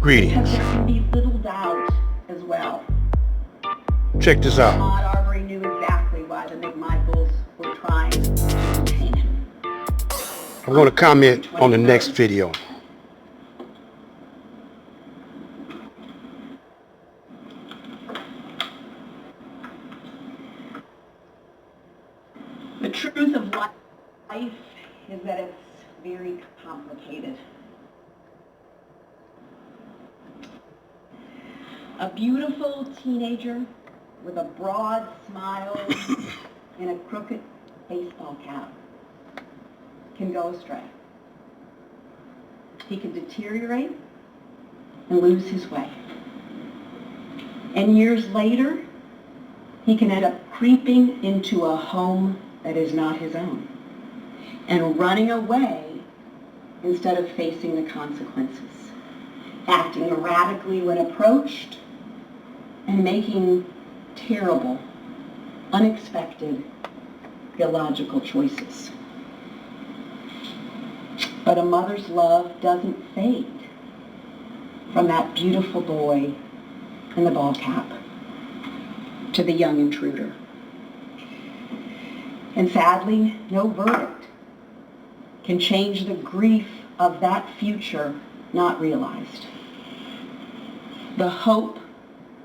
Greetings. Because there can be little doubt as well. Check this out. Arbery knew exactly why the McMichaels were trying to detain him. I'm going to comment on the next video. The truth of life is that it's very complicated. A beautiful teenager with a broad smile and a crooked baseball cap can go astray. He can deteriorate and lose his way. And years later, he can end up creeping into a home that is not his own and running away instead of facing the consequences, acting erratically when approached, and making terrible, unexpected, illogical choices. But a mother's love doesn't fade from that beautiful boy in the ball cap to the young intruder. And sadly, no verdict can change the grief of that future not realized. The hope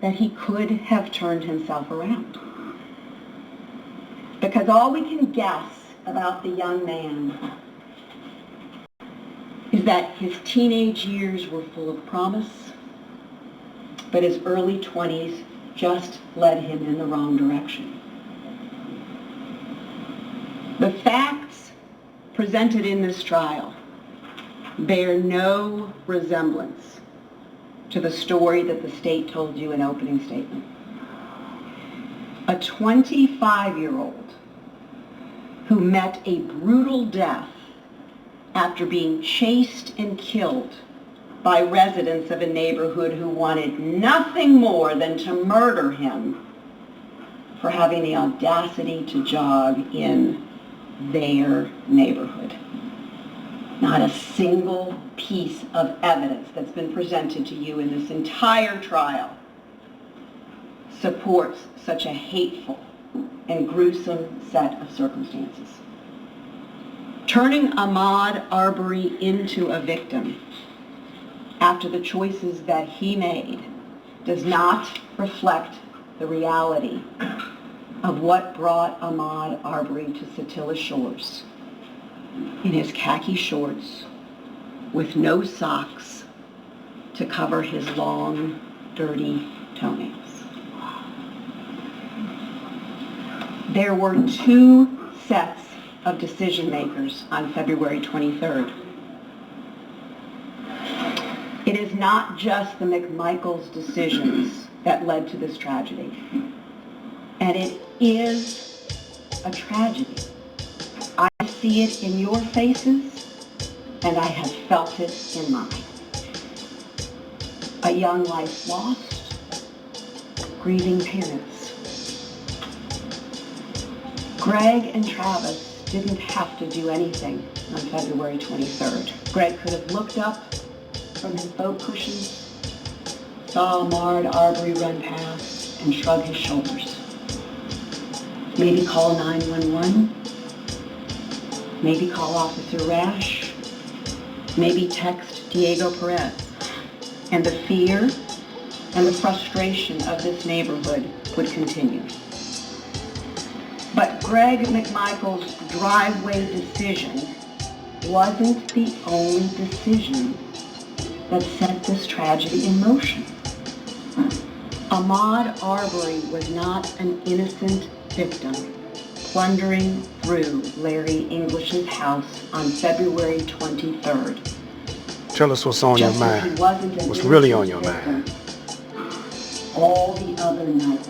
that he could have turned himself around. Because all we can guess about the young man is that his teenage years were full of promise, but his early 20s just led him in the wrong direction. The facts presented in this trial bear no resemblance to the story that the state told you in opening statement. A 25-year-old who met a brutal death after being chased and killed by residents of a neighborhood who wanted nothing more than to murder him for having the audacity to jog in their neighborhood. Not a single piece of evidence that's been presented to you in this entire trial supports such a hateful and gruesome set of circumstances. Turning Ahmaud Arbery into a victim after the choices that he made does not reflect the reality of what brought Ahmaud Arbery to Satilla Shores in his khaki shorts with no socks to cover his long, dirty toenails. There were two sets of decision makers on February 23rd. It is not just the McMichaels' decisions that led to this tragedy. And it is a tragedy. I see it in your faces, and I have felt it in mine. A young life lost, grieving parents. Greg and Travis didn't have to do anything on February 23rd. Greg could have looked up from his boat cushions, saw Ahmaud Arbery run past, and shrug his shoulders. Maybe call 911. Maybe call Officer Rash. Maybe text Diego Perez. And the fear and the frustration of this neighborhood would continue. But Greg McMichael's driveway decision wasn't the only decision that set this tragedy in motion. Ahmaud Arbery was not an innocent victim plundering through Larry English's house on February 23rd. Tell us what's on your mind. What's really on your mind. All the other nights,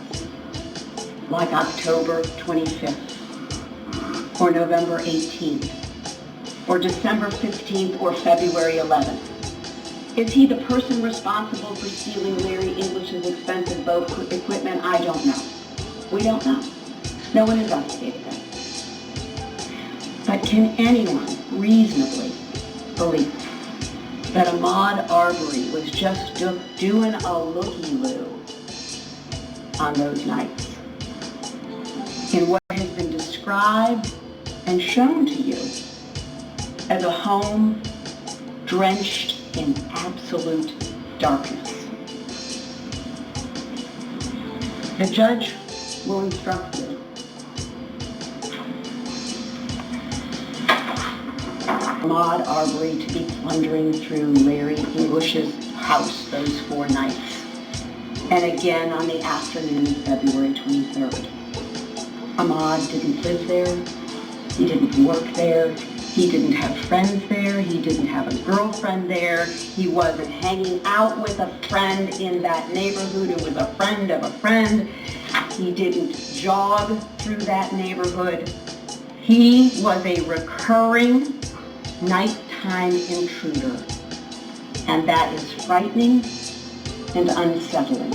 like October 25th, or November 18th, or December 15th, or February 11th. Is he the person responsible for stealing Larry English's expensive boat equipment? I don't know. We don't know. No one investigated that. But can anyone reasonably believe that Ahmaud Arbery was just doing a looky-loo on those nights in what has been described and shown to you as a home drenched in absolute darkness. The judge will instruct you. Ahmaud Arbery to be plundering through Larry English's house those 4 nights, and again on the afternoon of February 23rd. Ahmaud didn't live there, he didn't work there, he didn't have friends there, he didn't have a girlfriend there, he wasn't hanging out with a friend in that neighborhood who was a friend of a friend, he didn't jog through that neighborhood. He was a recurring nighttime intruder, and that is frightening and unsettling.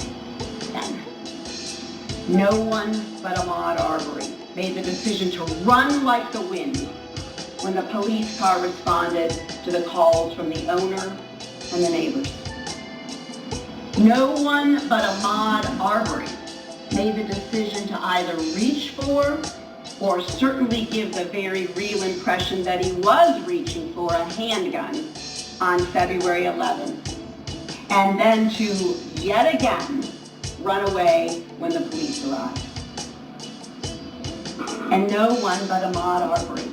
No one but Ahmaud Arbery made the decision to run like the wind when the police car responded to the calls from the owner and the neighbors. No one but Ahmaud Arbery made the decision to either reach for or certainly give the very real impression that he was reaching for a handgun on February 11th, and then to yet again run away when the police arrived. And no one but Ahmaud Arbery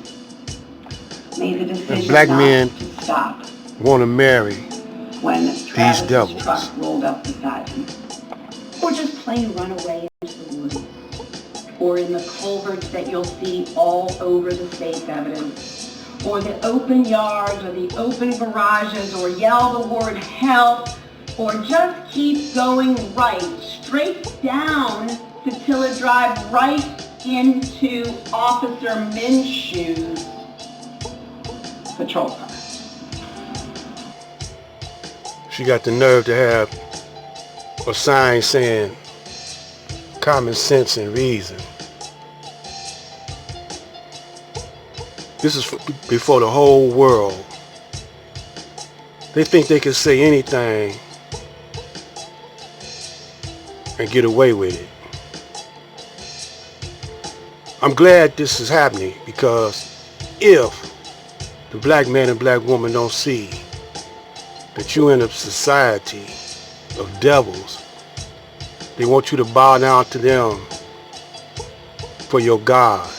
made the decision black not men to stop want to marry when Travis's devils. truck rolled up beside him, or just plain run away into the woods, or in the culverts that you'll see all over the state's evidence, or the open yards, or the open garages, or yell the word help, or just keep going right, straight down till it drives right into Officer Minshew's patrol car. She got the nerve to have a sign saying common sense and reason. This is before the whole world. They think they can say anything and get away with it. I'm glad this is happening, because if the black man and black woman don't see that you're in a society of devils, they want you to bow down to them for your God.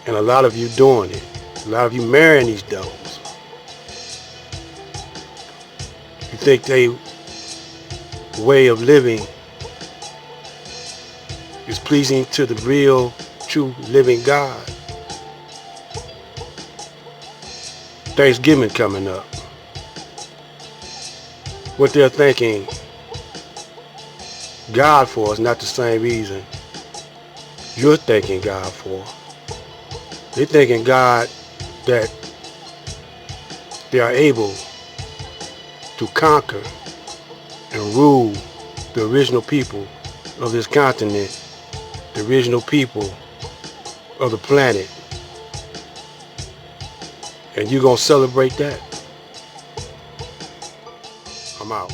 And a lot of you doing it. A lot of you marrying these devils. You think they way of living is pleasing to the real, true, living God. Thanksgiving coming up. What they're thanking God for is not the same reason you're thanking God for. They're thanking God that they are able to conquer and rule the original people of this continent, the original people of the planet. And you're going to celebrate that? I'm out.